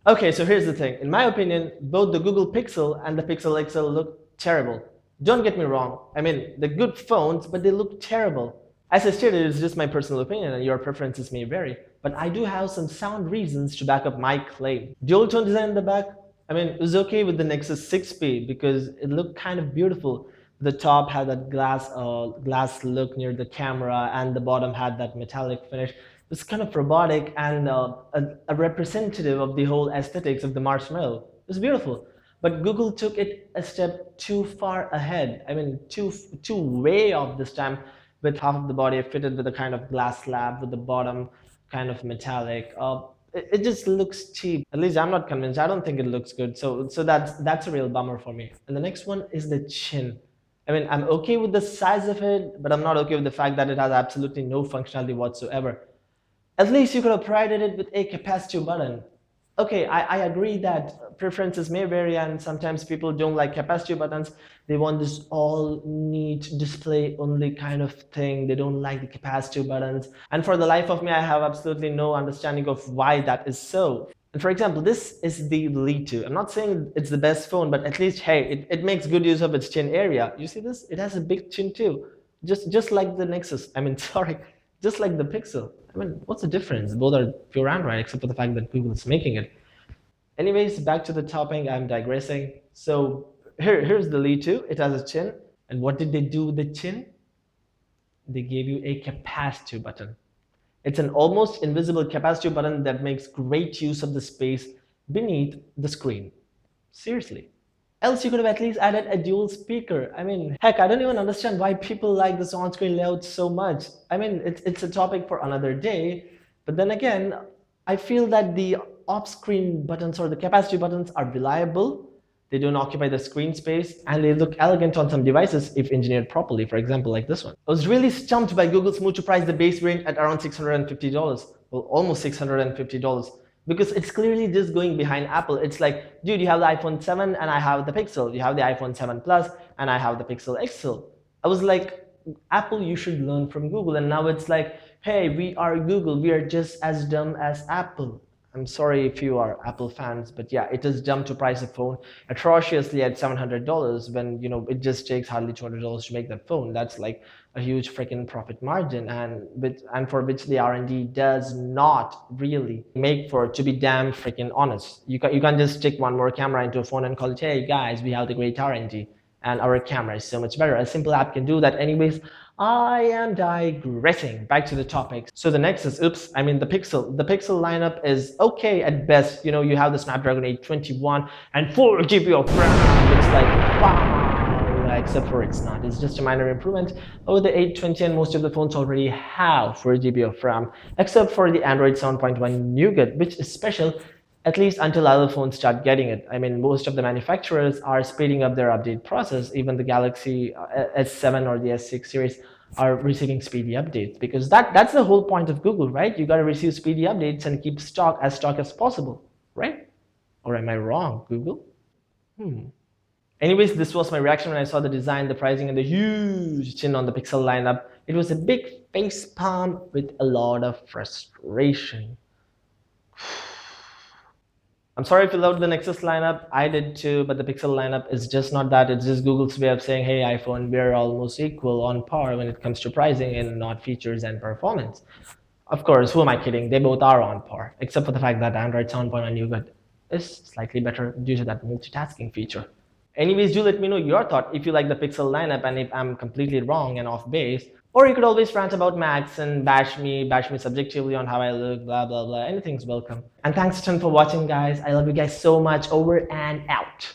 Okay, so here's the thing. In my opinion, both the Google Pixel and the Pixel XL look terrible. Don't get me wrong. I mean, they're good phones, but they look terrible. As I stated, it's just my personal opinion and your preferences may vary. But I do have some sound reasons to back up my claim. Dual tone design in the back, I mean, it was okay with the Nexus 6P because it looked kind of beautiful. The top had that glass look near the camera, and the bottom had that metallic finish. It was kind of robotic and a representative of the whole aesthetics of the marshmallow. It was beautiful. But Google took it a step too far ahead. I mean, too way off this time, with half of the body fitted with a kind of glass slab, with the bottom kind of metallic. It just looks cheap. At least I'm not convinced. I don't think it looks good. So that's a real bummer for me. And the next one is the chin. I mean, I'm okay with the size of it, but I'm not okay with the fact that it has absolutely no functionality whatsoever. At least you could have provided it with a capacitive button. Okay, I agree that preferences may vary and sometimes people don't like capacitive buttons. They want this all neat display only kind of thing. They don't like the capacitive buttons. And for the life of me, I have absolutely no understanding of why that is so. And for example, this is the Lead 2. I'm not saying it's the best phone, but at least, hey, it makes good use of its chin area. You see this? It has a big chin too. Just like the Nexus. I mean, sorry, just like the Pixel. I mean, what's the difference? Both are pure Android, except for the fact that Google is making it. Anyways, back to the topic, I'm digressing. So here's the Lead 2. It has a chin. And what did they do with the chin? They gave you a capacitive button. It's an almost invisible capacitive button that makes great use of the space beneath the screen. Seriously. Else you could have at least added a dual speaker. I mean, heck, I don't even understand why people like this on-screen layout so much. I mean, it's a topic for another day. But then again, I feel that the off-screen buttons or the capacitive buttons are reliable. They don't occupy the screen space, and they look elegant on some devices if engineered properly, for example, like this one. I was really stumped by Google's move to price the base variant at around $650. Well, almost $650. Because it's clearly just going behind Apple. It's like, dude, you have the iPhone 7 and I have the Pixel. You have the iPhone 7 Plus and I have the Pixel XL. I was like, Apple, you should learn from Google. And now it's like, hey, we are Google. We are just as dumb as Apple. I'm sorry if you are Apple fans, but yeah, it is dumb to price a phone atrociously at $700 when, you know, it just takes hardly $200 to make that phone. That's like a huge freaking profit margin, and for which the R&D does not really make for, to be damn freaking honest. You can't just stick one more camera into a phone and call it, hey guys, we have the great R&D and our camera is so much better. A simple app can do that. Anyways, I am digressing. Back to the topic. So the Nexus, the Pixel. The Pixel lineup is okay at best. You know, you have the Snapdragon 821 and 4 GB of RAM. It's like, wow, except for it's not. It's just a minor improvement over the 820, and most of the phones already have 4 GB of RAM, except for the Android 7.1 Nougat, which is special, at least until other phones start getting it. I mean, most of the manufacturers are speeding up their update process. Even the Galaxy S7 or the S6 series are receiving speedy updates, because that's the whole point of Google, right? You got to receive speedy updates and keep stock as possible, right? Or am I wrong, Google? Anyways, this was my reaction when I saw the design, the pricing, and the huge chin on the Pixel lineup. It was a big face palm with a lot of frustration. I'm sorry if you loved the Nexus lineup. I did too, but the Pixel lineup is just not that. It's just Google's way of saying, hey, iPhone, we're almost equal, on par when it comes to pricing and not features and performance. Of course, who am I kidding? They both are on par, except for the fact that Android 7.1 Nougat is slightly better due to that multitasking feature. Anyways, do let me know your thought if you like the Pixel lineup and if I'm completely wrong and off base. Or you could always rant about Macs and bash me subjectively on how I look, blah, blah, blah. Anything's welcome. And thanks a ton for watching, guys. I love you guys so much. Over and out.